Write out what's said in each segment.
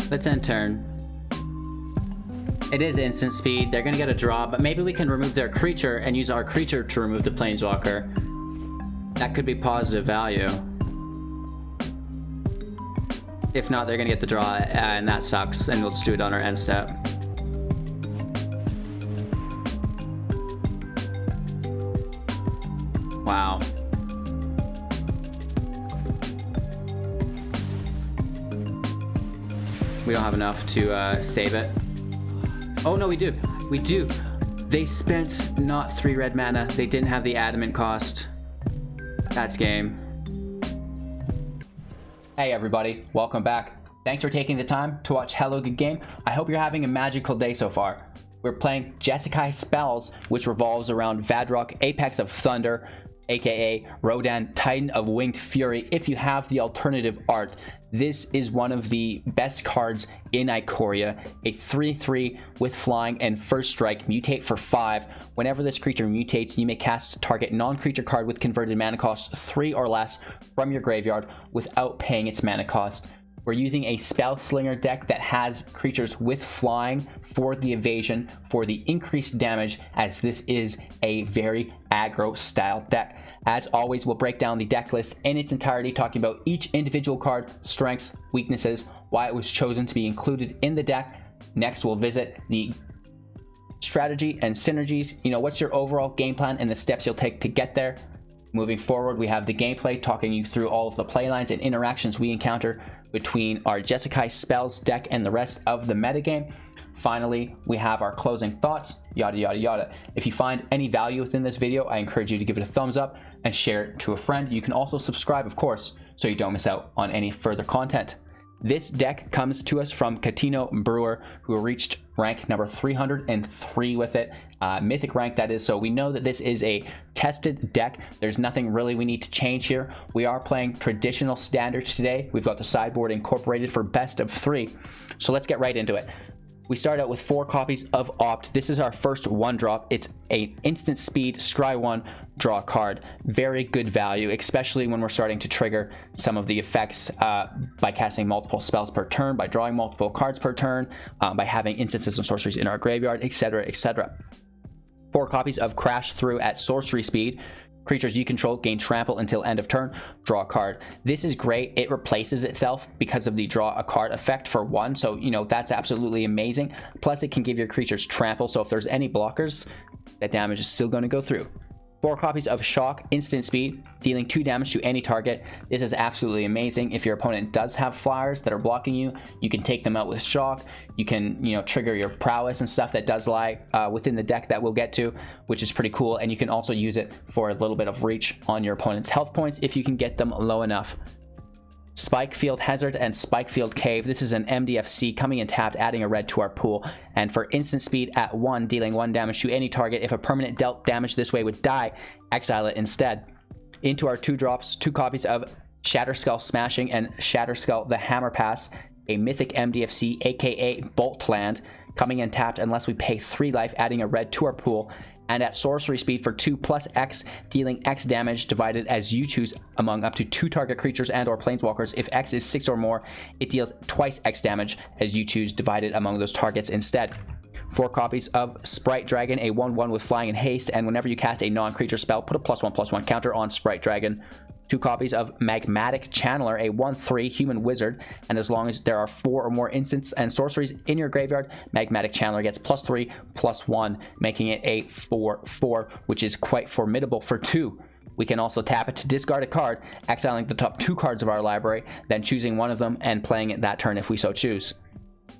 Let's end turn. It is instant speed. They're gonna get a draw, but maybe we can remove their creature and use our creature to remove the Planeswalker. That could be positive value. If not, they're gonna get the draw, and that sucks, and we'll just do it on our end step. Wow. We don't have enough to save it. Oh no, we do. We do. They spent not 3 red mana. They didn't have the adamant cost. That's game. Hey everybody, welcome back. Thanks for taking the time to watch Hello Good Game. I hope you're having a magical day so far. We're playing Jeskai Spells, which revolves around Vadrok, Apex of Thunder, aka Rodan, Titan of Winged Fury. If you have the alternative art, this is one of the best cards in Ikoria. A 3/3 with flying and first strike, mutate for 5. Whenever this creature mutates, you may cast target non-creature card with converted mana cost 3 or less from your graveyard without paying its mana cost. We're using a Spell Slinger deck that has creatures with flying for the evasion, for the increased damage, as this is a very aggro style deck. As always, we'll break down the deck list in its entirety, talking about each individual card, strengths, weaknesses, why it was chosen to be included in the deck. Next, we'll visit the strategy and synergies. You know, what's your overall game plan and the steps you'll take to get there. Moving forward, we have the gameplay, talking you through all of the playlines and interactions we encounter between our Jeskai Spells deck and the rest of the metagame. Finally, we have our closing thoughts, yada yada yada. If you find any value within this video, I encourage you to give it a thumbs up and share it to a friend. You can also subscribe, of course, so you don't miss out on any further content. This deck comes to us from Coutinho Brewer, who reached rank number 303 with it. Mythic rank, that is, so we know that this is a tested deck. There's nothing really we need to change here. We are playing traditional standards today. We've got the sideboard incorporated for best of 3. So let's get right into it. We start out with 4 copies of Opt. This is our first 1-drop. It's an instant speed, scry 1, draw a card. Very good value, especially when we're starting to trigger some of the effects by casting multiple spells per turn, by drawing multiple cards per turn, by having instances and sorceries in our graveyard, etc., etc. 4 copies of Crash Through at sorcery speed. Creatures you control gain trample until end of turn, draw a card. This is great. It replaces itself because of the draw a card effect for 1, so you know that's absolutely amazing. Plus it can give your creatures trample, so if there's any blockers, that damage is still going to go through. 4 copies of Shock, instant speed, dealing 2 damage to any target. This is absolutely amazing. If your opponent does have flyers that are blocking you, you can take them out with Shock. You can, you know, trigger your prowess and stuff that does lie within the deck that we'll get to, which is pretty cool. And you can also use it for a little bit of reach on your opponent's health points if you can get them low enough. Spikefield Hazard and Spikefield Cave. This is an MDFC coming in tapped, adding a red to our pool. And for instant speed at 1, dealing 1 damage to any target. If a permanent dealt damage this way would die, exile it instead. Into our 2 drops, 2 copies of Shatterskull Smashing and Shatterskull the Hammer Pass. A Mythic MDFC, aka Bolt Land, coming in tapped unless we pay 3 life, adding a red to our pool. And at sorcery speed for 2 plus X, dealing X damage divided as you choose among up to 2 target creatures and or planeswalkers. If X is 6 or more, it deals twice X damage as you choose divided among those targets instead. 4 copies of Sprite Dragon, a 1/1 with flying and haste, and whenever you cast a non-creature spell, put a +1/+1 counter on Sprite Dragon. 2 copies of Magmatic Channeler, a 1/3 human wizard, and as long as there are 4 or more instants and sorceries in your graveyard, Magmatic Channeler gets +3/+1, making it a 4/4, which is quite formidable for 2. We can also tap it to discard a card, exiling the top 2 cards of our library, then choosing one of them and playing it that turn if we so choose.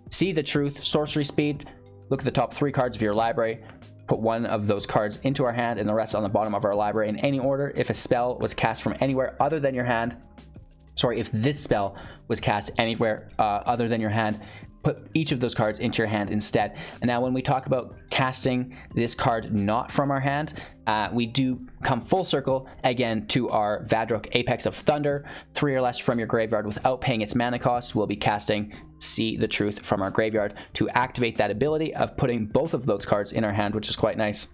See the Truth, sorcery speed. Look at the top 3 cards of your library, put one of those cards into our hand and the rest on the bottom of our library in any order. If a spell was cast from anywhere other than your hand, if this spell was cast anywhere other than your hand, put each of those cards into your hand instead. And now when we talk about casting this card not from our hand, we do come full circle again to our Vadrok Apex of Thunder. 3 or less from your graveyard without paying its mana cost. We'll be casting See the Truth from our graveyard to activate that ability of putting both of those cards in our hand, which is quite nice.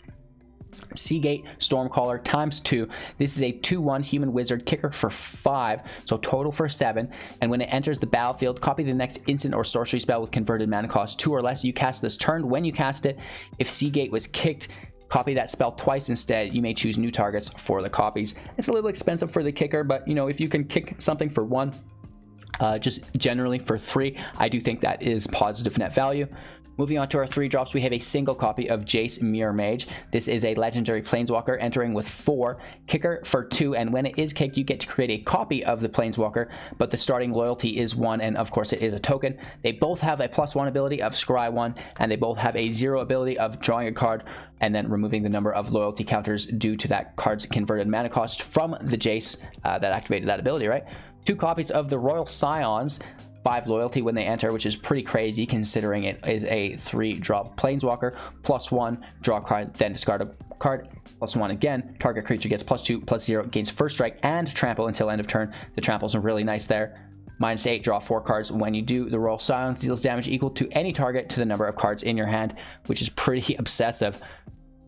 Sea Gate Stormcaller ×2. This is a 2/1 human wizard kicker for 5, so total for 7. And when it enters the battlefield, copy the next instant or sorcery spell with converted mana cost 2 or less you cast this turn. When you cast it, if Sea Gate was kicked, copy that spell twice instead. You may choose new targets for the copies. It's a little expensive for the kicker, but you know, if you can kick something for 1, just generally for 3, I do think that is positive net value. Moving on to our 3 drops, we have a single copy of Jace Mirror Mage. This is a legendary planeswalker entering with 4, kicker for 2, and when it is kicked, you get to create a copy of the planeswalker, but the starting loyalty is 1, and of course it is a token. They both have a +1 ability of Scry 1, and they both have a 0 ability of drawing a card and then removing the number of loyalty counters due to that card's converted mana cost from the Jace that activated that ability, right? 2 copies of the Royal Scions, 5 loyalty when they enter, which is pretty crazy considering it is a 3-drop planeswalker. +1, draw a card, then discard a card. +1 again, target creature gets +2/+0, gains first strike and trample until end of turn. The tramples are really nice there. -8, draw 4 cards. When you do, the Royal Scions deals damage equal to any target to the number of cards in your hand, which is pretty obsessive.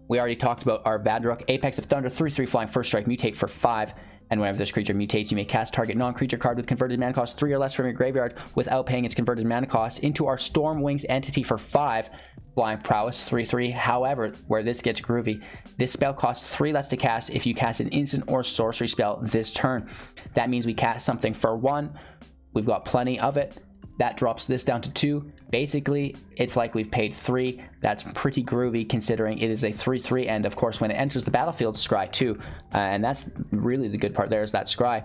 We already talked about our Vadruk, Apex of Thunder, 3/3 flying, first strike, mutate for 5. And whenever this creature mutates, you may cast target non-creature card with converted mana cost 3 or less from your graveyard without paying its converted mana cost into our Stormwing Entity for 5. Flying Prowess, 3/3. However, where this gets groovy, this spell costs 3 less to cast if you cast an instant or sorcery spell this turn. That means we cast something for 1. We've got plenty of it. That drops this down to 2. Basically, it's like we've paid 3. That's pretty groovy considering it is a 3/3, and of course when it enters the battlefield, scry 2. And that's really the good part there, is that scry.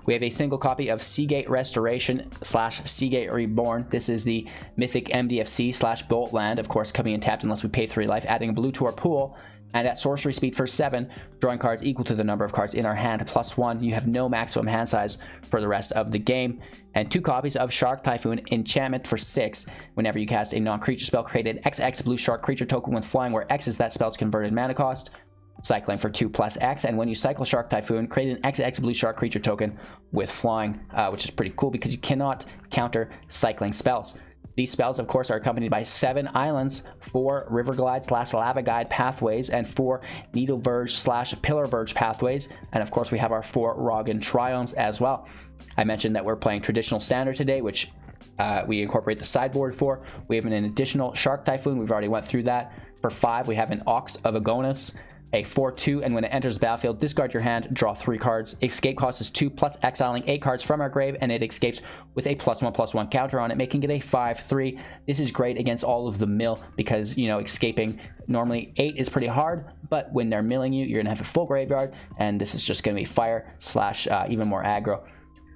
We have a single copy of Sea Gate Restoration / Sea Gate Reborn. This is the Mythic MDFC / Bolt land, of course coming in tapped unless we pay 3 life, adding a blue to our pool. And at sorcery speed for 7, drawing cards equal to the number of cards in our hand +1. You have no maximum hand size for the rest of the game. And 2 copies of Shark Typhoon enchantment for 6. Whenever you cast a non-creature spell, create an XX blue shark creature token when flying, where X is that spell's converted mana cost. Cycling for 2 + X. And when you cycle Shark Typhoon, create an XX blue shark creature token with flying, which is pretty cool because you cannot counter cycling spells. These spells, of course, are accompanied by 7 islands, 4 Riverglide / Lavagide pathways, and 4 Needleverge / Pillarverge pathways. And of course, we have our 4 Raugrin Triomes as well. I mentioned that we're playing traditional standard today, which we incorporate the sideboard for. We have an additional Shark Typhoon. We've already went through that. For 5, we have an Ox of Agonis, a 4/2, and when it enters the battlefield, discard your hand, draw 3 cards. Escape cost is 2, plus exiling 8 cards from our grave, and it escapes with a +1/+1 counter on it, making it a 5/3. This is great against all of the mill because, you know, escaping normally 8 is pretty hard, but when they're milling you, you're gonna have a full graveyard, and this is just gonna be fire / even more aggro.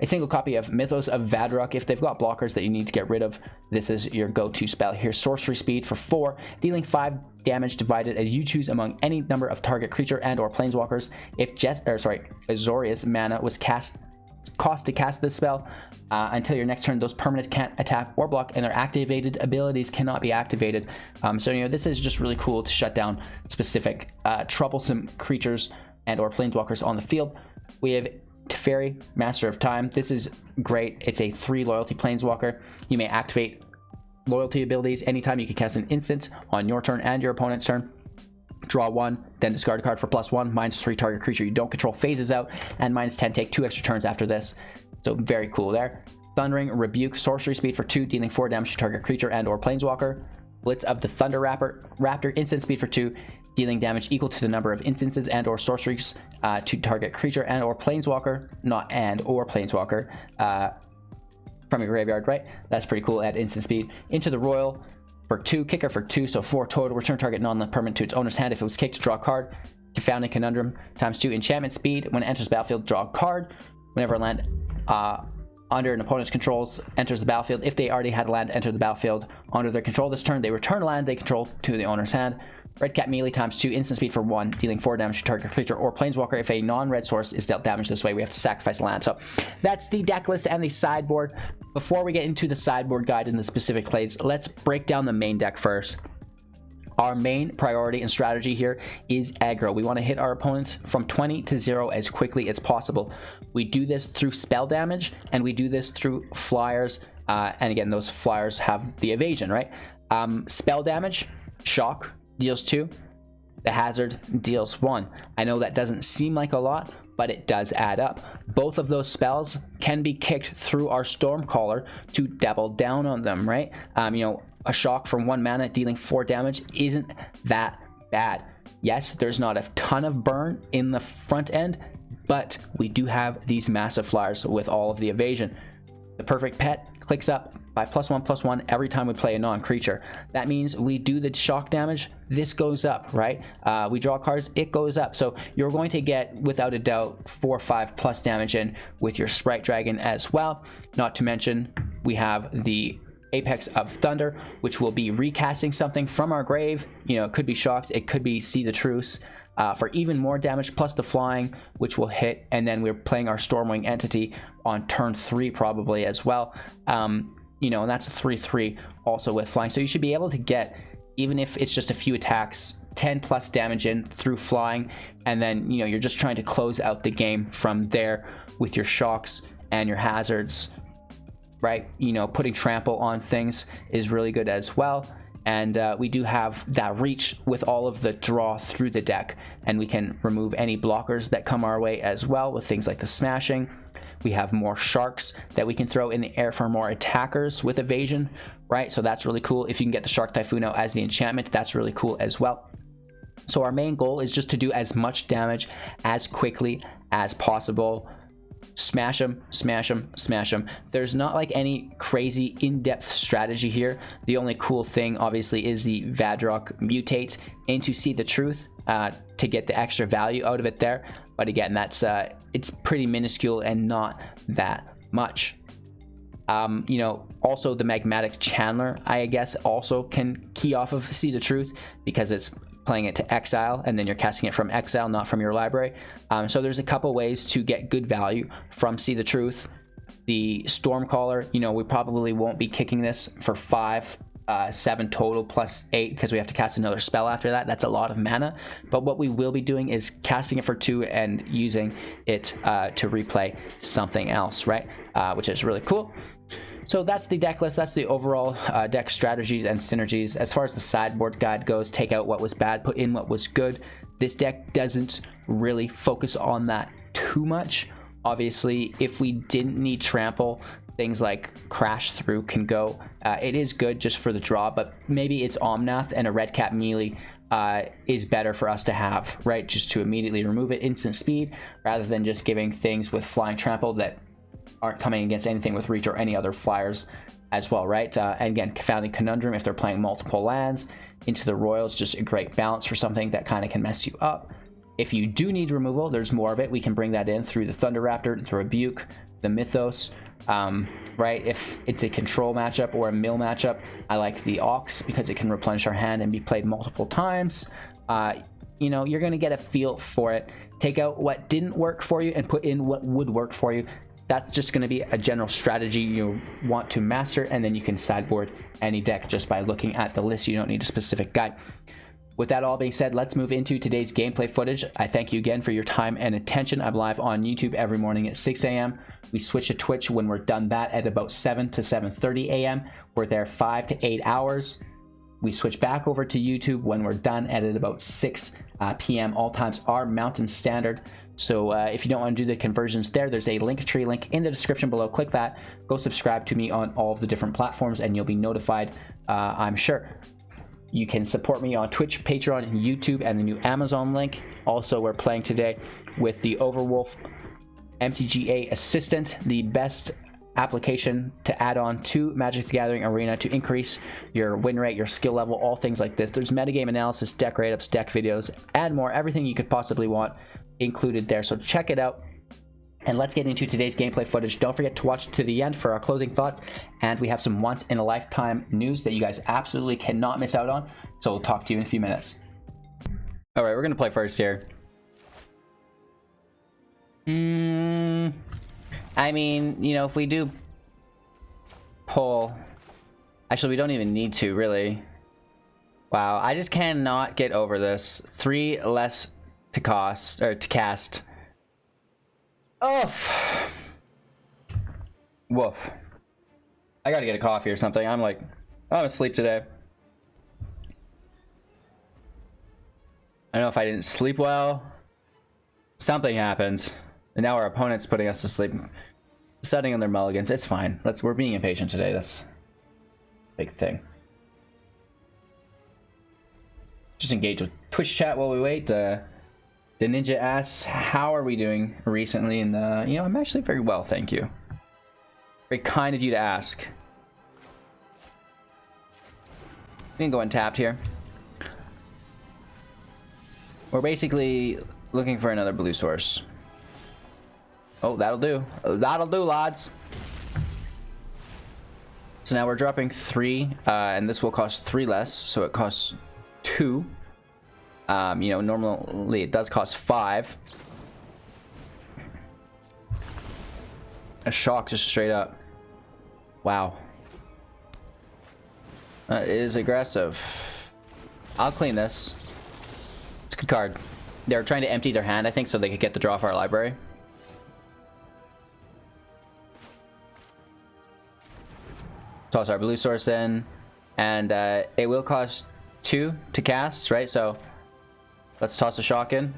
A single copy of Mythos of Vadruk. If they've got blockers that you need to get rid of, this is your go-to spell here. Sorcery speed for 4, dealing 5 damage divided as you choose among any number of target creature and or planeswalkers. If Azorius mana was cost to cast this spell, until your next turn, those permanents can't attack or block, and their activated abilities cannot be activated. So, you know, this is just really cool to shut down specific troublesome creatures and or planeswalkers on the field. We have Teferi, Master of Time. This is great. It's a 3 loyalty planeswalker. You may activate loyalty abilities anytime you can cast an instant on your turn and your opponent's turn. Draw 1, then discard a card for +1. -3 target creature you don't control phases out, and -10 take 2 extra turns after this. So very cool there. Thundering Rebuke, sorcery speed for 2, dealing 4 damage to target creature and or planeswalker. Blitz of the Thunder Raptor, instant speed for 2, dealing damage equal to the number of instances and or sorceries to target creature and or planeswalker, not and or planeswalker, from your graveyard, right? That's pretty cool at instant speed. Into the Royal for 2, kicker for 2, so 4 total. Return target non-land permanent to its owner's hand. If it was kicked, draw a card. Confounding Conundrum ×2, enchantment speed. When it enters the battlefield, draw a card. Whenever a land under an opponent's controls enters the battlefield, if they already had a land enter the battlefield under their control this turn, they return a land they control to the owner's hand. Red Cat melee ×2, instant speed for 1, dealing 4 damage to target creature or planeswalker. If a non-red source is dealt damage this way, we have to sacrifice a land. So that's the deck list and the sideboard. Before we get into the sideboard guide and the specific plays, let's break down the main deck first. Our main priority and strategy here is aggro. We want to hit our opponents from 20 to 0 as quickly as possible. We do this through spell damage, and we do this through flyers. And again, those flyers have the evasion, right? Spell damage, shock, deals 2. The hazard deals 1. I know that doesn't seem like a lot, but it does add up. Both of those spells can be kicked through our Stormcaller to double down on them, right? You know, a shock from 1 mana dealing 4 damage isn't that bad. Yes, there's not a ton of burn in the front end, but we do have these massive flyers with all of the evasion. The perfect pet clicks up by +1/+1 every time we play a non-creature. That means we do the shock damage, this goes up, right? We draw cards, it goes up. So you're going to get, without a doubt, 4 or 5 plus damage in with your Sprite Dragon as well. Not to mention, we have the Apex of Thunder, which will be recasting something from our grave. You know, it could be Shocks, it could be See the Truce, for even more damage, plus the flying, which will hit. And then we're playing our Stormwing Entity on turn 3 probably as well. You know, and that's a 3/3 also with flying. So you should be able to get, even if it's just a few attacks, 10 plus damage in through flying. And then, you know, you're just trying to close out the game from there with your shocks and your hazards, right? You know, putting trample on things is really good as well. And we do have that reach with all of the draw through the deck, and we can remove any blockers that come our way as well with things like the smashing. We have more sharks that we can throw in the air for more attackers with evasion, right? So that's really cool. If you can get the Shark Typhoon out as the enchantment, that's really cool as well. So our main goal is just to do as much damage as quickly as possible. Smash them, smash them, smash them. There's not like any crazy in-depth strategy here. The only cool thing obviously is the Vadrock mutate into See the Truth to get the extra value out of it there. But again, that's it's pretty minuscule and not that much. You know, also the Magmatic Channeler, I guess, also can key off of See the Truth because it's playing it to exile, and then you're casting it from exile, not from your library. So there's a couple ways to get good value from See the Truth. The Stormcaller, you know, we probably won't be kicking this for 5, 7 total plus 8 because we have to cast another spell after that. That's a lot of mana. But what we will be doing is casting it for 2 and using it to replay something else, right? Which is really cool. So that's the deck list. That's the overall deck strategies and synergies. As far as the sideboard guide goes, take out what was bad, put in what was good. This deck doesn't really focus on that too much. Obviously, if we didn't need trample, things like Crash Through can go. It is good just for the draw, but maybe it's Omnath and a Red Cap melee is better for us to have, right? Just to immediately remove it, instant speed, rather than just giving things with flying trample that aren't coming against anything with reach or any other flyers as well, right? And again, Confounding Conundrum, if they're playing multiple lands into the Royals, just a great balance for something that kind of can mess you up. If you do need removal, there's more of it. We can bring that in through the Thunder Raptor, the Rebuke, the Mythos, right? If it's a control matchup or a mill matchup, I like the Ox because it can replenish our hand and be played multiple times. You know, you're going to get a feel for it. Take out what didn't work for you and put in what would work for you. That's just going to be a general strategy you want to master, and then you can sideboard any deck just by looking at the list. You don't need a specific guide. With that all being said, let's move into today's gameplay footage. I thank you again for your time and attention. I'm live on YouTube every morning at 6 a.m. We switch to Twitch when we're done that at about 7 to 7:30 a.m. We're there 5 to 8 hours. We switch back over to YouTube when we're done at about 6 p.m. All times are Mountain Standard. So if you don't want to do the conversions there, there's a Linktree link in the description below. Click that. Go subscribe to me on all of the different platforms, and you'll be notified, I'm sure. You can support me on Twitch, Patreon, and YouTube, and the new Amazon link. Also, we're playing today with the Overwolf MTGA Assistant, the best application to add on to Magic the Gathering Arena to increase your win rate, your skill level, all things like this. There's metagame analysis, deck write-ups, deck videos, and more. Everything you could possibly want included there. So check it out. And let's get into today's gameplay footage. Don't forget to watch to the end for our closing thoughts. And we have some once-in-a-lifetime news that you guys absolutely cannot miss out on. So we'll talk to you in a few minutes. All right, we're going to play first here. I mean, you know, if we do pull... Actually, we don't even need to, really. Wow, I just cannot get over this. 3 less to cost, or to cast. Oof. Woof. I gotta get a coffee or something. I'm asleep today. I don't know if I didn't sleep well. Something happened. And now our opponent's putting us to sleep. Setting on their mulligans. It's fine. We're being impatient today. That's a big thing. Just engage with Twitch chat while we wait. The Ninja asks, how are we doing recently? And you know, I'm actually very well, thank you. Very kind of you to ask. We can go untapped here. We're basically looking for another blue source. Oh, that'll do. That'll do, lads. So now we're dropping 3, and this will cost 3 less, so it costs 2. You know, normally it does cost 5. A shock just straight up. Wow. That is aggressive. I'll clean this. It's a good card. They're trying to empty their hand, I think, so they could get the draw for our library. Toss our blue source in, and it will cost 2 to cast, right? So let's toss a shock in.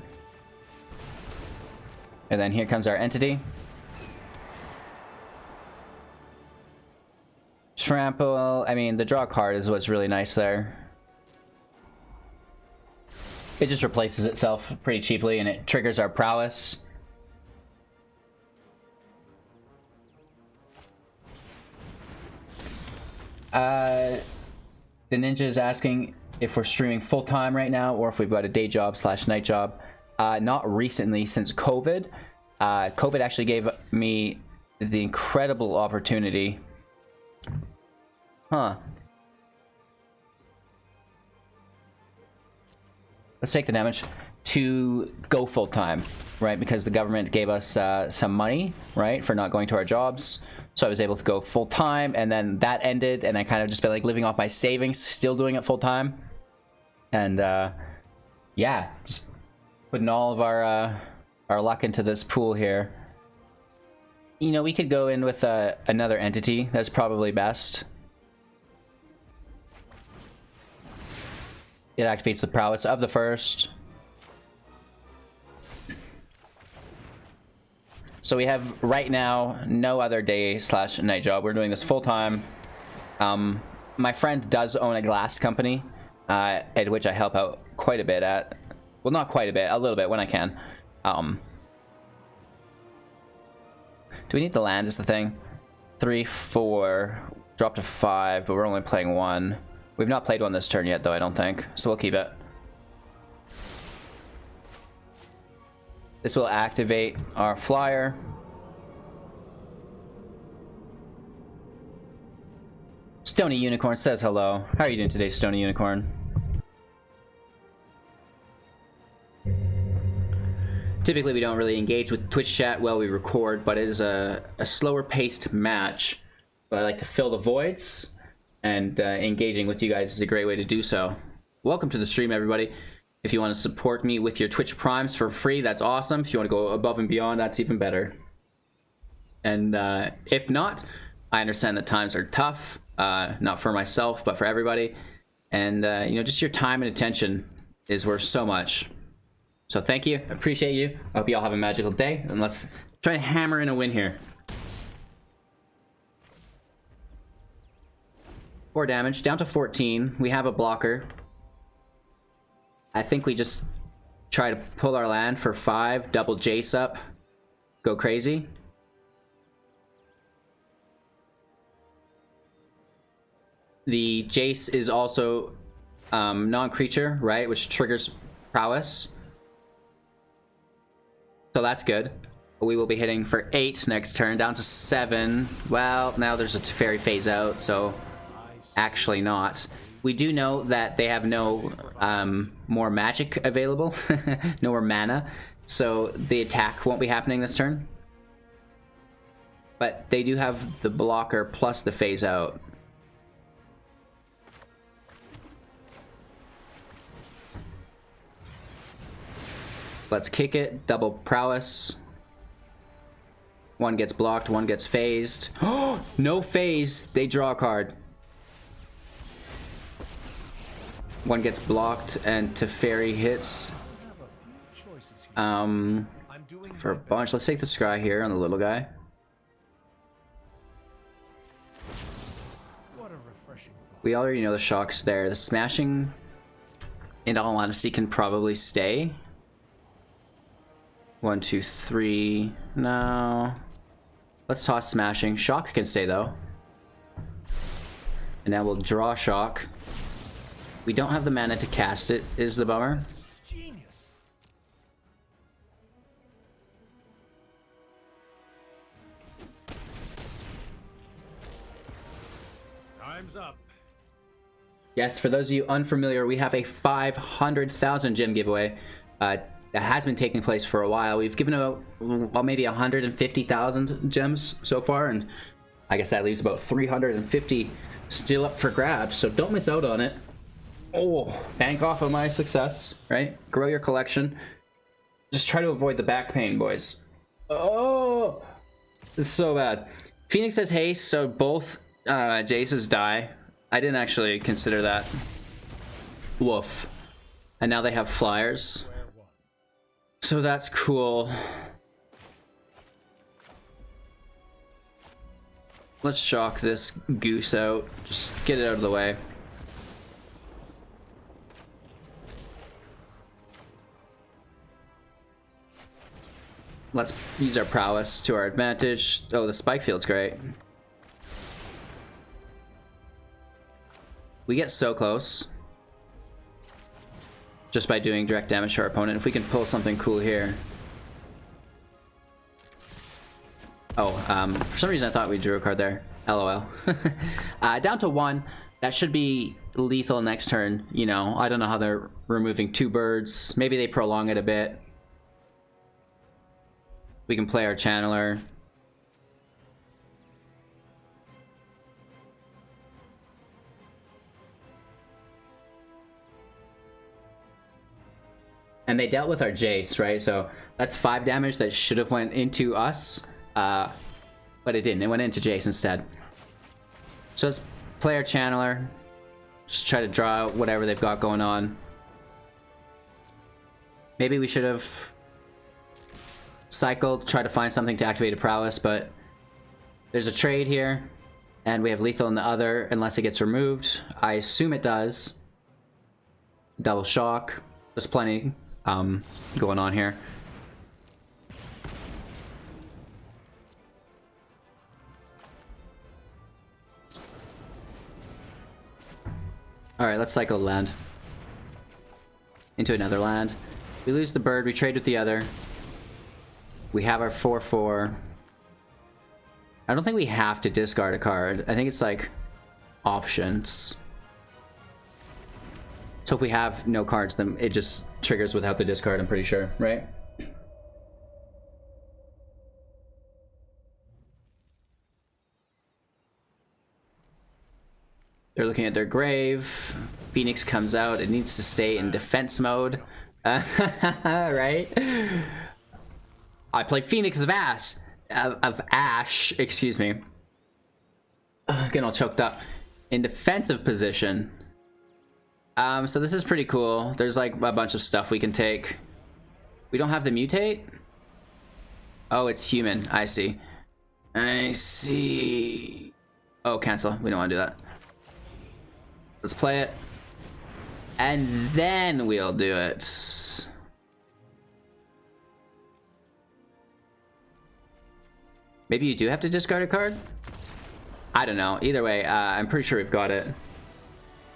And then here comes our entity. Trample, I mean, the draw card is what's really nice there. It just replaces itself pretty cheaply, and it triggers our prowess. The Ninja is asking if we're streaming full-time right now or if we've got a day job / night job. Not recently, since COVID. COVID actually gave me the incredible opportunity. Huh. Let's take the damage. To go full-time, right? Because the government gave us some money, right? For not going to our jobs. So I was able to go full-time, and then that ended, and I kind of just been like living off my savings, still doing it full-time. And yeah, just putting all of our luck into this pool here. You know, we could go in with another entity. That's probably best. It activates the prowess of the first. So we have, right now, no other day / night job. We're doing this full-time. My friend does own a glass company, at which I help out quite a bit at. Well, not quite a bit, a little bit when I can. Do we need the land is the thing? 3, 4, drop to 5, but we're only playing 1. We've not played one this turn yet, though, I don't think. So we'll keep it. This will activate our flyer. Stony Unicorn says hello. How are you doing today, Stony Unicorn? Typically, we don't really engage with Twitch chat while we record, but it is a slower paced match. But I like to fill the voids, and engaging with you guys is a great way to do so. Welcome to the stream, everybody. If you want to support me with your Twitch Primes for free, that's awesome. If you want to go above and beyond, that's even better. And if not, I understand that times are tough, not for myself, but for everybody. And you know, just your time and attention is worth so much. So thank you, appreciate you. I hope you all have a magical day, and let's try to hammer in a win here. 4 damage, down to 14. We have a blocker. I think we just try to pull our land for 5, double Jace up, go crazy. The Jace is also non-creature, right, which triggers prowess. So that's good. We will be hitting for 8 next turn, down to 7. Well, now there's a Teferi phase out, so actually not. We do know that they have no more magic available, no more mana, so the attack won't be happening this turn. But they do have the blocker plus the phase out. Let's kick it, double prowess. One gets blocked, one gets phased. Oh, no phase, they draw a card. One gets blocked and Teferi hits. For a bunch, let's take the scry here on the little guy. What a refreshing thought. We already know the shock's there. The smashing, in all honesty, can probably stay. 1, 2, 3. No. Let's toss smashing. Shock can stay though. And now we'll draw shock. We don't have the mana to cast it, is the bummer. Genius. Time's up. Yes, for those of you unfamiliar, we have a 500,000 gem giveaway that has been taking place for a while. We've given out, well, maybe 150,000 gems so far, and I guess that leaves about 350 still up for grabs, so don't miss out on it. Oh, bank off of my success, right? Grow your collection. Just try to avoid the back pain, boys. Oh, it's so bad. Phoenix has haste, so both Jaces die. I didn't actually consider that. Woof. And now they have flyers. So that's cool. Let's shock this goose out. Just get it out of the way. Let's use our prowess to our advantage. Oh, the Spikefield's great. We get so close just by doing direct damage to our opponent. If we can pull something cool here. Oh, for some reason I thought we drew a card there. LOL. Down to 1. That should be lethal next turn. You know, I don't know how they're removing 2 birds. Maybe they prolong it a bit. We can play our Channeler. And they dealt with our Jace, right? So that's 5 damage that should have went into us. But it didn't. It went into Jace instead. So let's play our Channeler. Just try to draw out whatever they've got going on. Maybe we should have cycled, try to find something to activate a prowess, but there's a trade here. And we have lethal in the other, unless it gets removed. I assume it does. Double shock. There's plenty going on here. Alright, let's cycle land. Into another land. We lose the bird, we trade with the other. We have our 4/4. I don't think we have to discard a card. I think it's like options. So if we have no cards, then it just triggers without the discard, I'm pretty sure, right? They're looking at their grave. Phoenix comes out. It needs to stay in defense mode. Right? I play Phoenix of Ash, excuse me. Getting all choked up. In defensive position. So this is pretty cool. There's like a bunch of stuff we can take. We don't have the mutate? Oh, it's human. I see. I see. Oh, cancel. We don't want to do that. Let's play it. And then we'll do it. Maybe you do have to discard a card? I don't know. Either way, I'm pretty sure we've got it.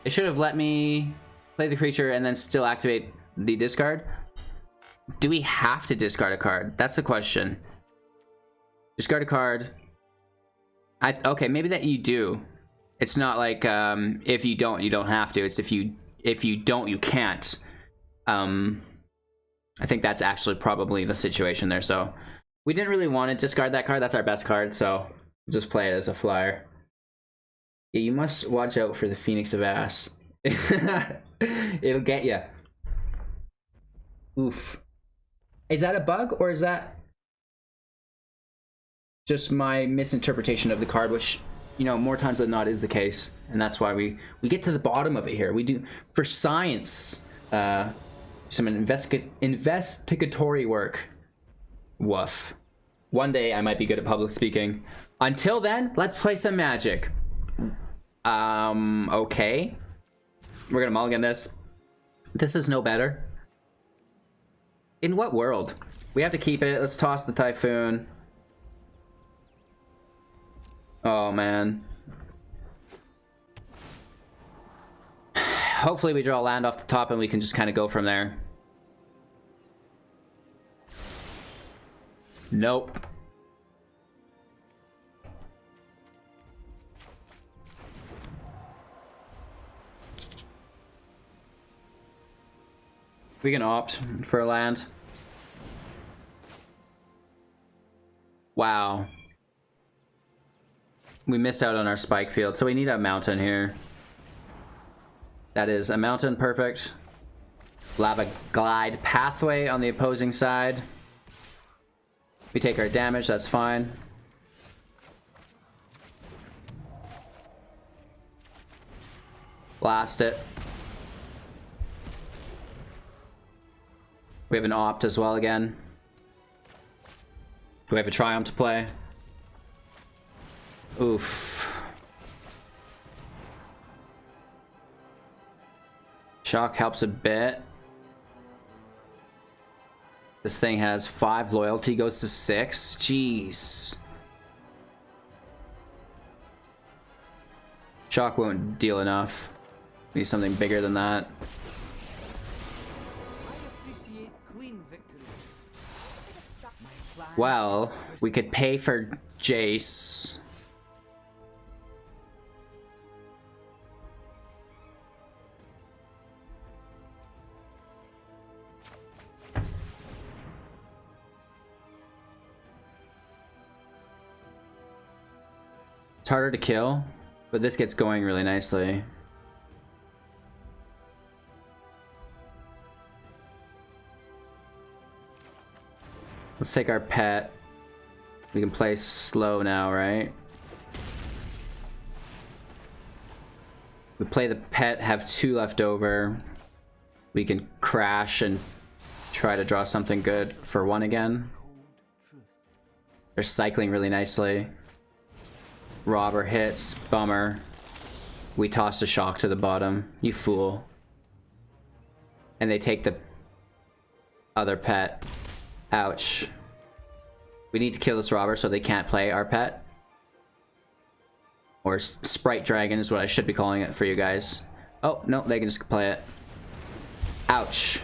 It should have let me play the creature and then still activate the discard. Do we have to discard a card? That's the question. Discard a card. Okay, maybe that you do. It's not like if you don't, you don't have to. It's if you don't, you can't. I think that's actually probably the situation there. So we didn't really want to discard that card. That's our best card, so just play it as a flyer. Yeah, you must watch out for the Phoenix of Ass. It'll get you. Oof. Is that a bug or is that just my misinterpretation of the card, which, you know, more times than not is the case, and that's why we get to the bottom of it here. We do for science. Some investigatory work. Woof. One day I might be good at public speaking. Until then, let's play some Magic. Okay. We're gonna mulligan this. This is no better. In what world? We have to keep it. Let's toss the Typhoon. Oh, man. Hopefully we draw land off the top and we can just kind of go from there. Nope. We can opt for a land. Wow. We missed out on our Spikefield, so we need a mountain here. That is a mountain, perfect. Riverglide Pathway on the opposing side. We take our damage, that's fine. Blast it. We have an opt as well again. Do we have a Triumph to play? Oof. Shock helps a bit. This thing has 5 loyalty, goes to 6. Jeez. Shock won't deal enough. Need something bigger than that. Well, we could pay for Jace. It's harder to kill, but this gets going really nicely. Let's take our pet. We can play slow now, right? We play the pet, have 2 left over. We can crash and try to draw something good for 1 again. They're cycling really nicely. Robber hits, bummer. We tossed a shock to the bottom, you fool. And they take the other pet. Ouch. We need to kill this robber so they can't play our pet. Or Sprite Dragon is what I should be calling it for you guys. Oh, no, they can just play it. Ouch.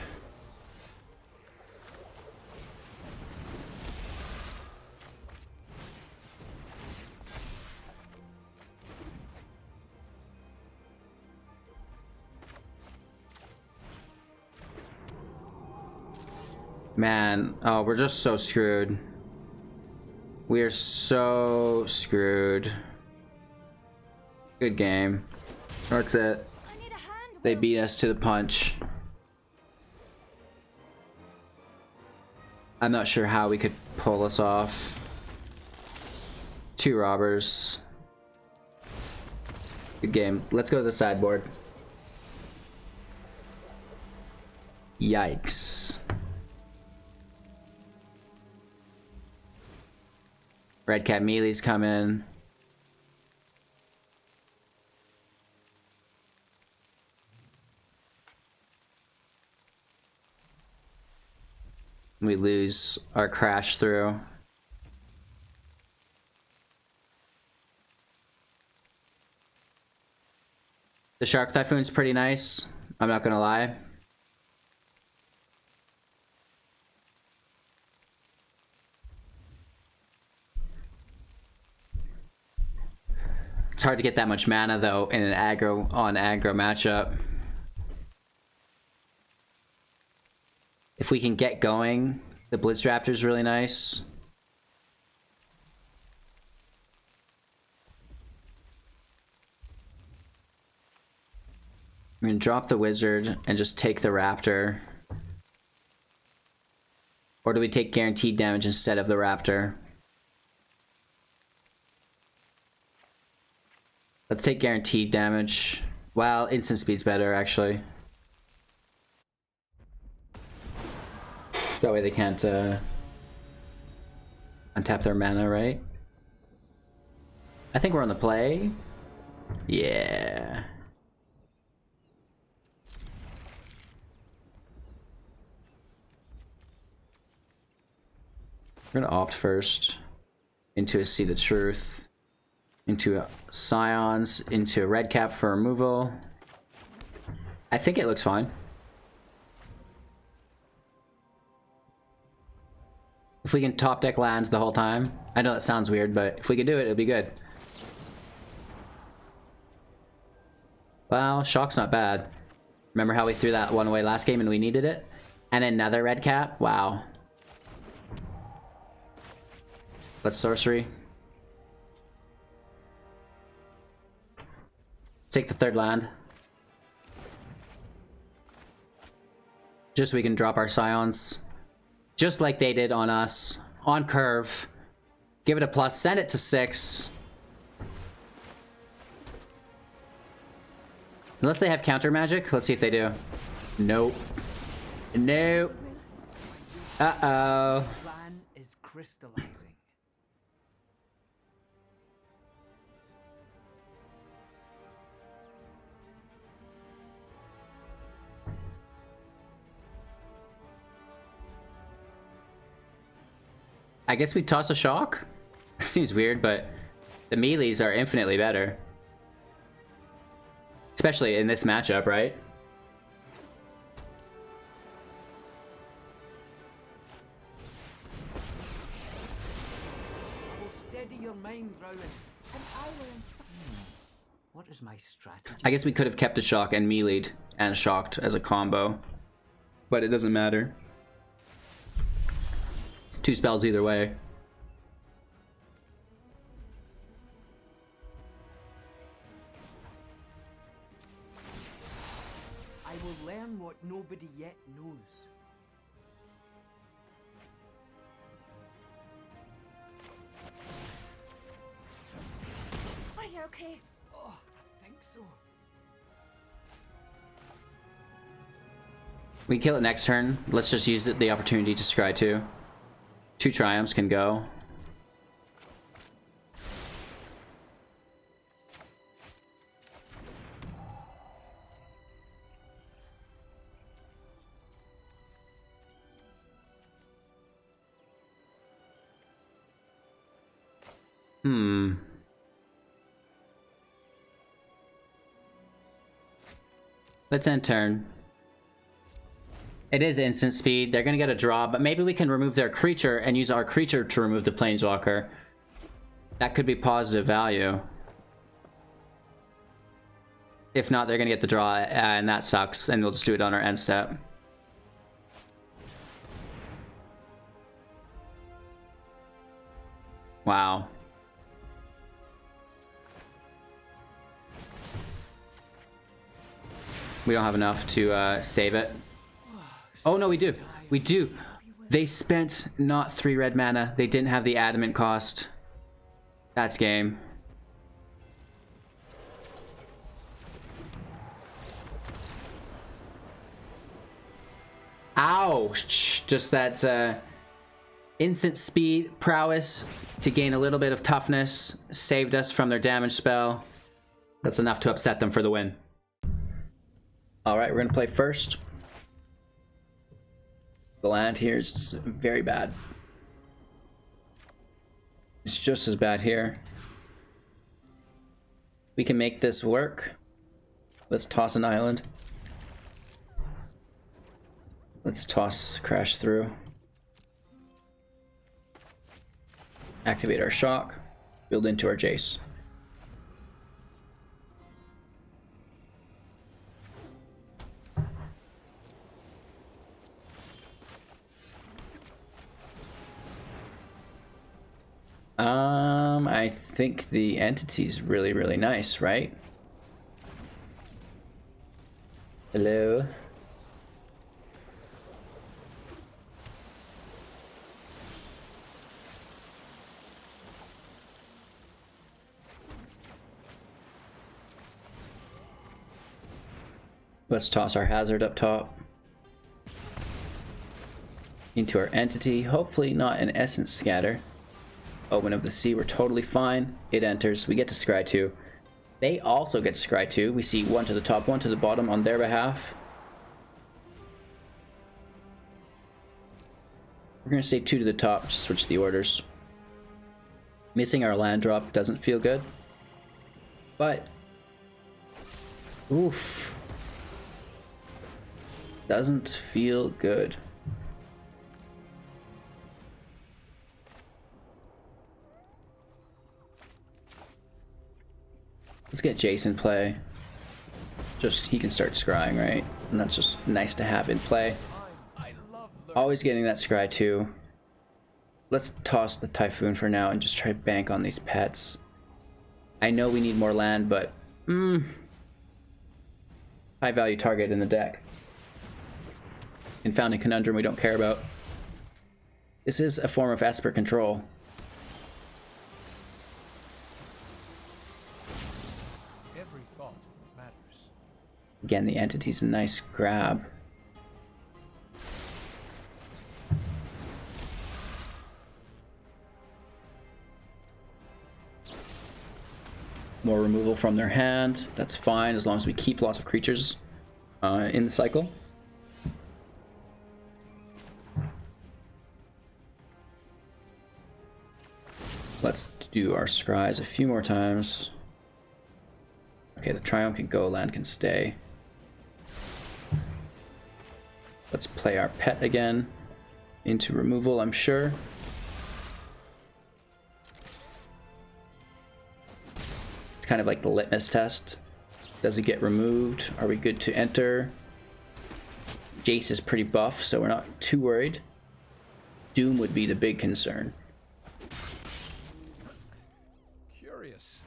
Man, oh, we're just so screwed. We are so screwed. Good game. That's it. They beat us to the punch. I'm not sure how we could pull this off. 2 robbers. Good game. Let's go to the sideboard. Yikes. Red Cat Mealy's coming. We lose our crash through. The Shark Typhoon's pretty nice, I'm not gonna lie. It's hard to get that much mana though in an aggro on aggro matchup. If we can get going, the Blitz Raptor's really nice. I'm gonna drop the wizard and just take the raptor. Or do we take guaranteed damage instead of the raptor? Let's take guaranteed damage. Well, instant speed's better, actually. That way they can't untap their mana, right? I think we're on the play. Yeah. We're gonna opt first into a See the Truth, into a Scions, into a red cap for removal. I think it looks fine. If we can top deck lands the whole time. I know that sounds weird, but if we can do it, it'll be good. Well, Shock's not bad. Remember how we threw that one away last game and we needed it? And another red cap? Wow. Let's sorcery. Take the third land. Just so we can drop our Scions. Just like they did on us. On curve. Give it a plus. Send it to 6. Unless they have counter magic. Let's see if they do. Nope. Nope. Uh-oh. Plan is crystallizing. I guess we toss a Shock? Seems weird, but the melees are infinitely better. Especially in this matchup, right? I will steady your mind, Rowan. And I will. What is my strategy? I guess we could have kept a Shock and melee'd and Shocked as a combo. But it doesn't matter. 2 spells either way. I will learn what nobody yet knows. Are you okay? Oh, I think so. We kill it next turn. Let's just use the opportunity to scry 2. 2 Triumphs can go. Let's end turn. It is instant speed. They're gonna get a draw, but maybe we can remove their creature and use our creature to remove the Planeswalker. That could be positive value. If not, they're gonna get the draw, and that sucks, and we'll just do it on our end step. Wow. We don't have enough to save it. Oh no, we do. We do. They spent not 3 red mana. They didn't have the adamant cost. That's game. Ouch! Just that instant speed prowess to gain a little bit of toughness saved us from their damage spell. That's enough to upset them for the win. Alright, we're gonna play first. The land here is very bad. It's just as bad here. We can make this work. Let's toss an island. Let's toss Crash through. Activate our Shock. Build into our Jace. I think the entity's really, really nice, right? Hello? Let's toss our Hazard up top. into our entity. Hopefully not an Essence Scatter. Omen of the Sea, we're totally fine. It enters. We get to scry 2. They also get to scry 2. We see 1 to the top, 1 to the bottom on their behalf. We're going to say 2 to the top, just switch the orders. Missing our land drop doesn't feel good. But... oof. Doesn't feel good. Let's get Jace in play. Just, he can start scrying, right? And that's just nice to have in play. Always getting that scry too. Let's toss the Typhoon for now and just try to bank on these pets. I know we need more land, but... high value target in the deck. Confounding Conundrum we don't care about. This is a form of Esper control. Every thought matters. Again, the entity's a nice grab. More removal from their hand. That's fine as long as we keep lots of creatures in the cycle. Let's do our scries a few more times. Okay, the Triumph can go, land can stay. Let's play our pet again into removal, I'm sure. It's kind of like the litmus test. Does it get removed? Are we good to enter? Jace is pretty buff, so we're not too worried. Doom would be the big concern. Curious.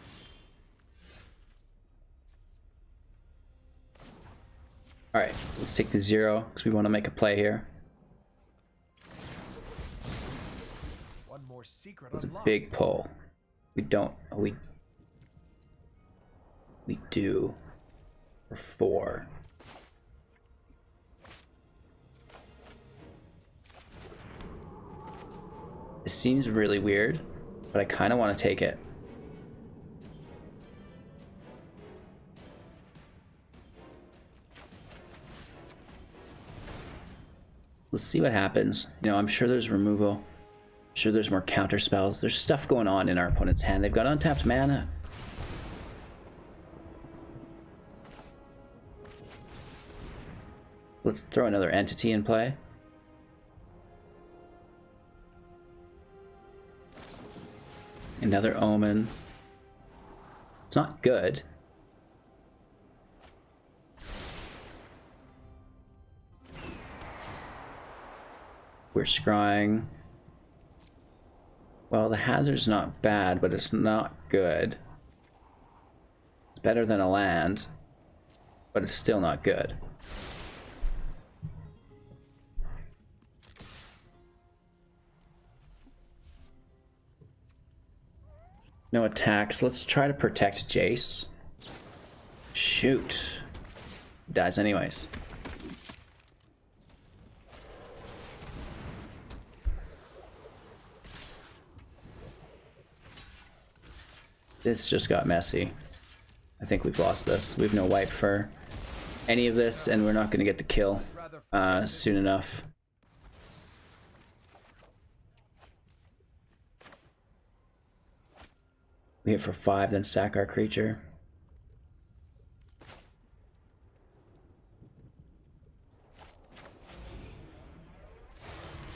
Alright, let's take the 0 because we want to make a play here. One more secret It was a unlocked. big pull. We don't... we do for 4. This seems really weird, but I kind of want to take it. Let's see what happens. You know, I'm sure there's removal. I'm sure there's more counter spells. There's stuff going on in our opponent's hand. They've got untapped mana. Let's throw another entity in play. Another Omen. It's not good. We're scrying. Well, the Hazard's not bad, but it's not good. It's better than a land, but it's still not good. No attacks. Let's try to protect Jace. Shoot. Dies anyways. This just got messy. I think we've lost this. We have no wipe for any of this, and we're not going to get the kill soon enough. We hit for 5, then sack our creature.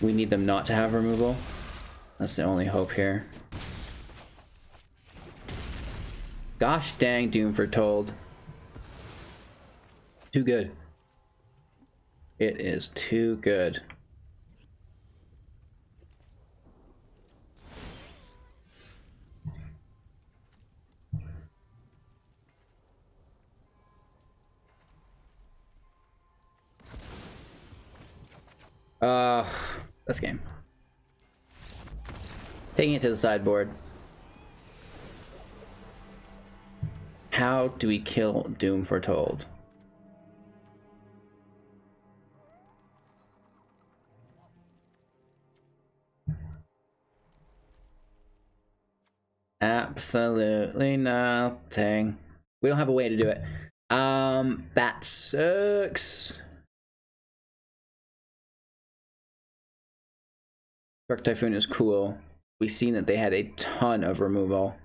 We need them not to have removal. That's the only hope here. Gosh dang, Doom Foretold. Too good. It is too good. This game. Taking it to the sideboard. How do we kill Doom Foretold? Absolutely nothing. We don't have a way to do it. That sucks. Shark Typhoon is cool. We've seen that they had a ton of removal.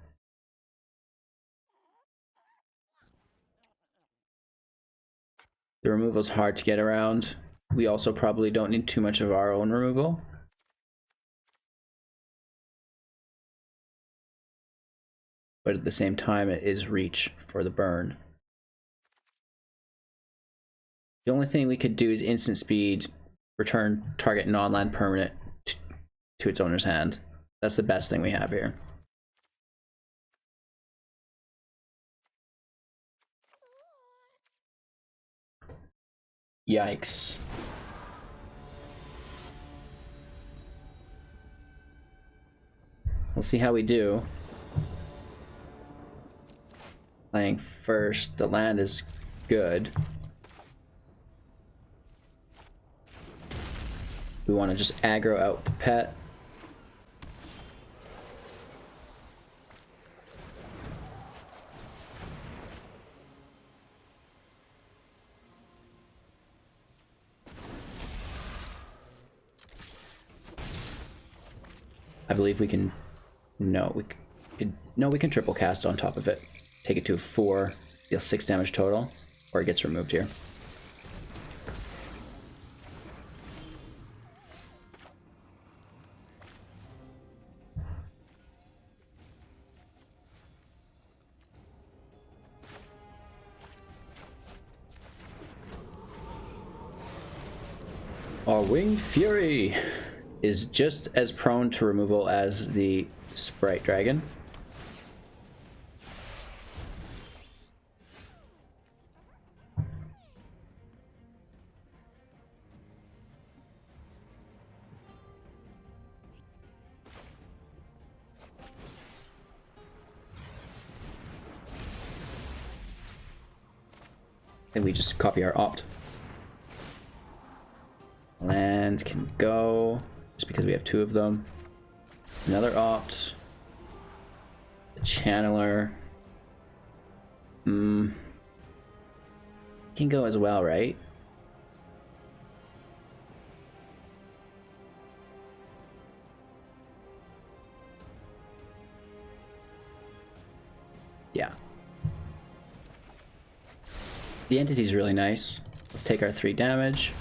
The removal's hard to get around. We also probably don't need too much of our own removal. But at the same time, it is reach for the burn. The only thing we could do is instant speed, return target non-land permanent to its owner's hand. That's the best thing we have here. Yikes. We'll see how we do. Playing first, the land is good. We want to just aggro out the pet. I believe we can. No, we can triple cast on top of it. Take it to a 4, deal 6 damage total, or it gets removed here. Our Winged Fury is just as prone to removal as the Sprite Dragon. And we just copy our opt. Land can go, just because we have 2 of them. Another opt. A channeler. Can go as well, right? Yeah. The entity's really nice. Let's take our 3 damage.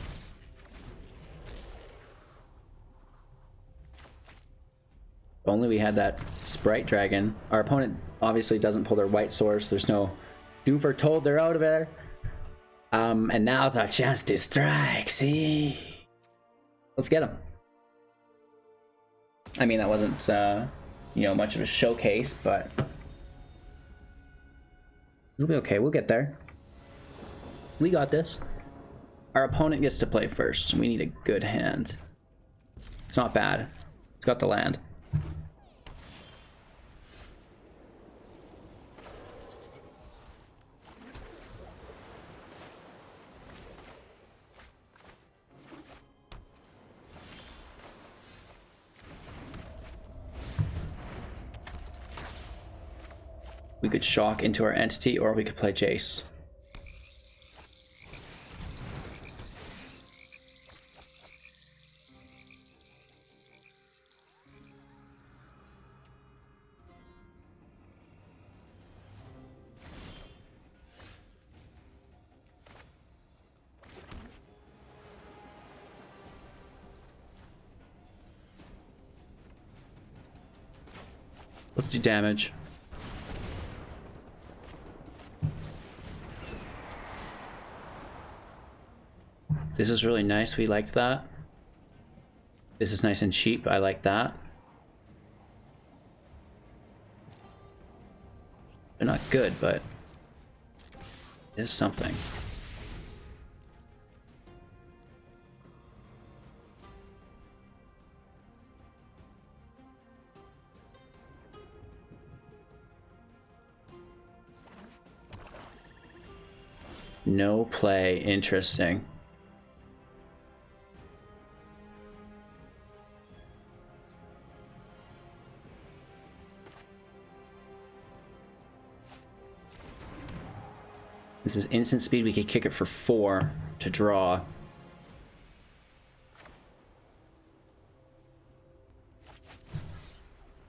If only we had that Sprite Dragon. Our opponent obviously doesn't pull their white source. There's no Doom Foretold, they're out of there. And now's our chance to strike, see? Let's get him. I mean, that wasn't, you know, much of a showcase, but it'll be okay, we'll get there. We got this. Our opponent gets to play first. We need a good hand. It's not bad. It's got the land. We could shock into our entity, or we could play Jace. Let's do damage. This is really nice, we liked that. This is nice and cheap, I like that. They're not good, but it is something. No play, interesting. This is instant speed. We could kick it for 4 to draw.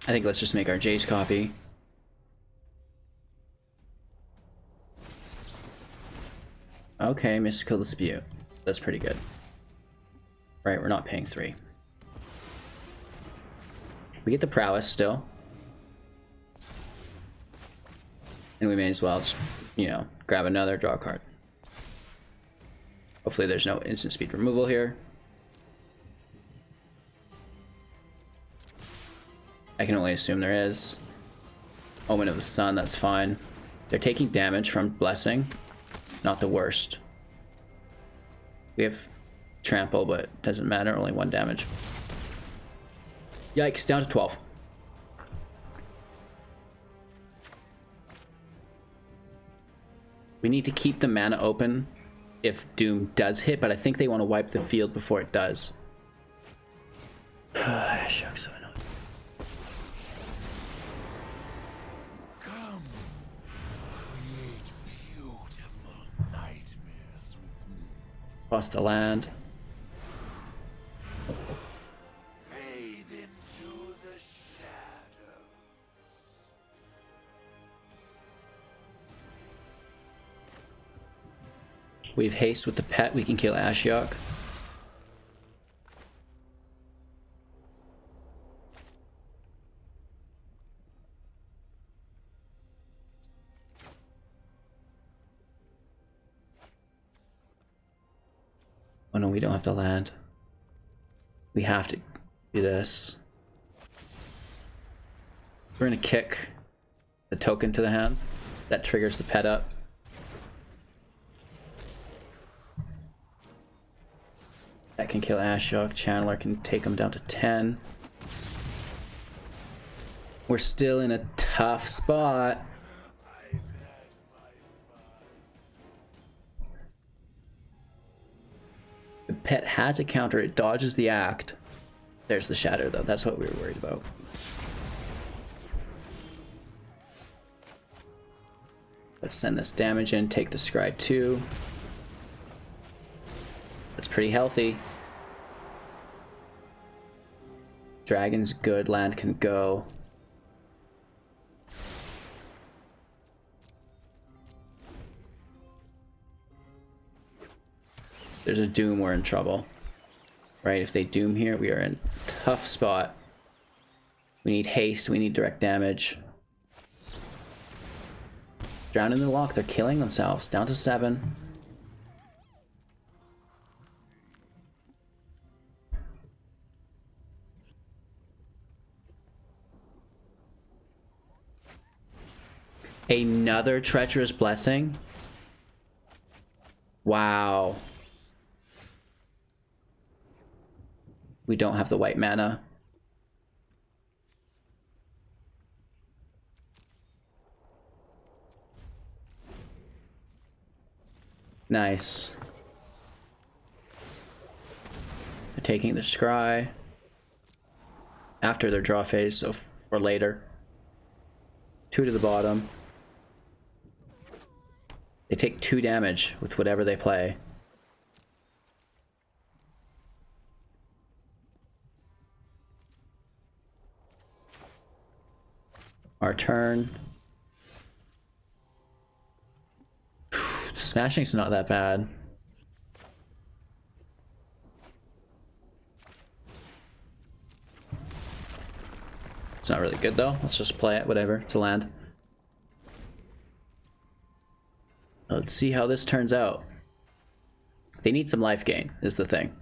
I think let's just make our Jace copy. Okay, Mystical Dispute. That's pretty good. Right, we're not paying 3. We get the Prowess still. And we may as well just, you know, grab another draw card. Hopefully there's no instant speed removal here. I can only assume there is. Omen of the Sun, that's fine. They're taking damage from Blessing. Not the worst. We have Trample, but it doesn't matter, only 1 damage. Yikes, down to 12. We need to keep the mana open if Doom does hit, but I think they want to wipe the field before it does. Shucks, so annoying. Come, create beautiful nightmares with me. Lost the land. Fade into the shadows. We have haste with the pet. We can kill Ashiok. Oh no, we don't have to land. We have to do this. We're gonna kick the token to the hand. That triggers the pet up. That can kill Ashiok. Channeler can take him down to 10. We're still in a tough spot. I've had my fun. The pet has a counter. It dodges the act. There's the shatter, though. That's what we were worried about. Let's send this damage in. Take the Scribe 2. That's pretty healthy. Dragon's good. Land can go. There's a Doom, we're in trouble. Right, if they Doom here, we are in a tough spot. We need haste, we need direct damage. Drown in the lock, they're killing themselves. Down to 7. Another Treacherous Blessing? Wow. We don't have the white mana. Nice. They're taking the Scry after their draw phase, so or later. 2 to the bottom. They take 2 damage with whatever they play. Our turn. The smashing's not that bad. It's not really good though. Let's just play it, whatever. It's a land. Let's see how this turns out. They need some life gain, is the thing.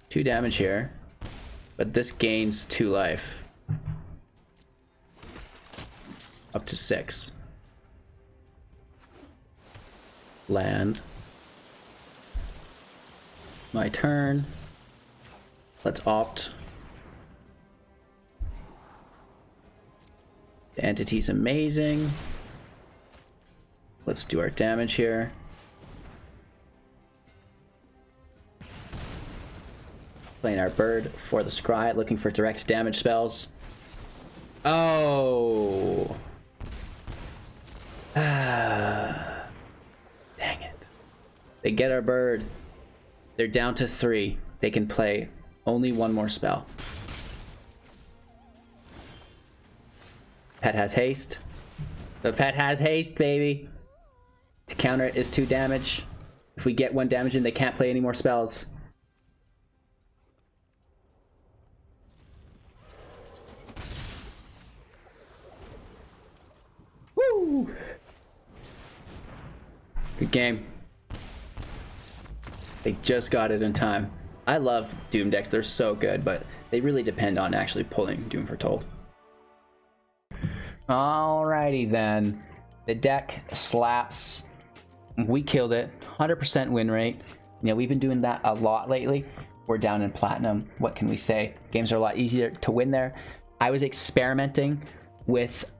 Two damage here, but this gains 2 life. Up to 6. Land. My turn. Let's opt. The entity's amazing. Let's do our damage here. Playing our bird for the Scry, looking for direct damage spells. Oh. Dang it. They get our bird. They're down to 3. They can play only one more spell. Pet has haste. The pet has haste, baby. To counter it is 2 damage. If we get 1 damage in, they can't play any more spells. Woo! Good game. They just got it in time. I love Doom decks. They're so good, but they really depend on actually pulling Doom Foretold. Alrighty then. The deck slaps. We killed it. 100% win rate. You know, we've been doing that a lot lately. We're down in Platinum. What can we say? Games are a lot easier to win there. I was experimenting with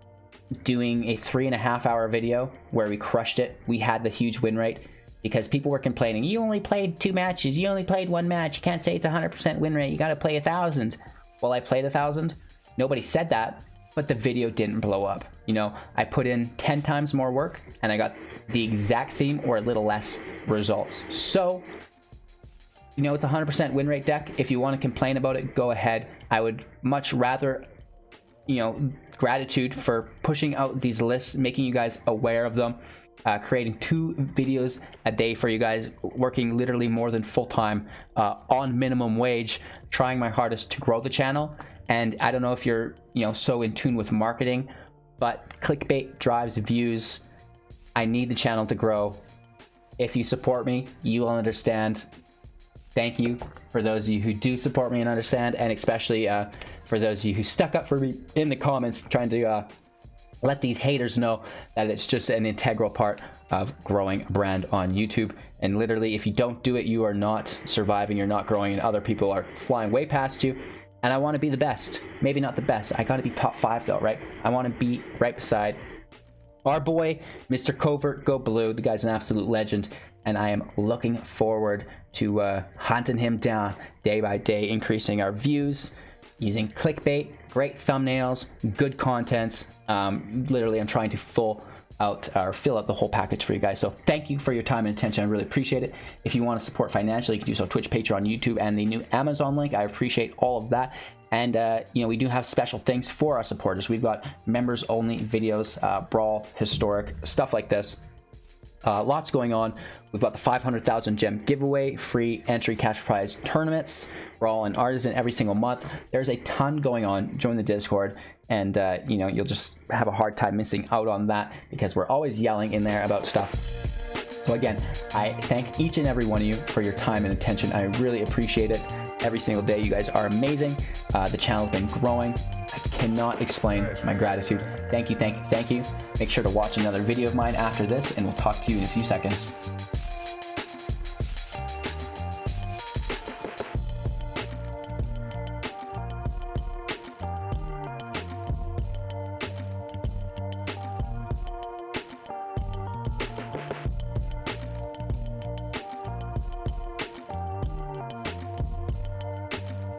doing a 3.5-hour video where we crushed it. We had the huge win rate because people were complaining, you only played 2 matches, you only played 1 match, you can't say it's 100% win rate, you gotta play 1,000. Well, I played 1,000. Nobody said that, but the video didn't blow up. You know, I put in 10 times more work and I got the exact same or a little less results. So, you know, with the 100% win rate deck, if you want to complain about it, go ahead. I would much rather, you know, gratitude for pushing out these lists, making you guys aware of them, creating 2 videos a day for you guys, working literally more than full-time on minimum wage, trying my hardest to grow the channel. And I don't know if you're, you know, so in tune with marketing, but clickbait drives views. I need the channel to grow. If you support me, you will understand. Thank you for those of you who do support me and understand, and especially for those of you who stuck up for me in the comments, trying to let these haters know that it's just an integral part of growing a brand on YouTube. And literally, if you don't do it, you are not surviving, you're not growing, and other people are flying way past you. And I want to be the best. Maybe not the best. I got to be top 5 though, right? I want to be right beside our boy, Mr. Covert Go Blue. The guy's an absolute legend, and I am looking forward to hunting him down day by day, increasing our views, using clickbait, great thumbnails, good content. Literally, I'm trying to fill out the whole package for you guys. So thank you for your time and attention. I really appreciate it. If you want to support financially, you can do so Twitch, Patreon, YouTube, and the new Amazon link. I appreciate all of that. And you know, we do have special things for our supporters. We've got members only videos, Brawl, Historic, stuff like this. Lots going on. We've got the 500,000 gem giveaway, free entry cash prize tournaments. We're all in Artisan every single month. There's a ton going on. Join the Discord, and you know, you'll just have a hard time missing out on that because we're always yelling in there about stuff. So again, I thank each and every one of you for your time and attention. I really appreciate it. Every single day, you guys are amazing. The channel's been growing. I cannot explain my gratitude. Thank you, thank you, thank you. Make sure to watch another video of mine after this, and we'll talk to you in a few seconds.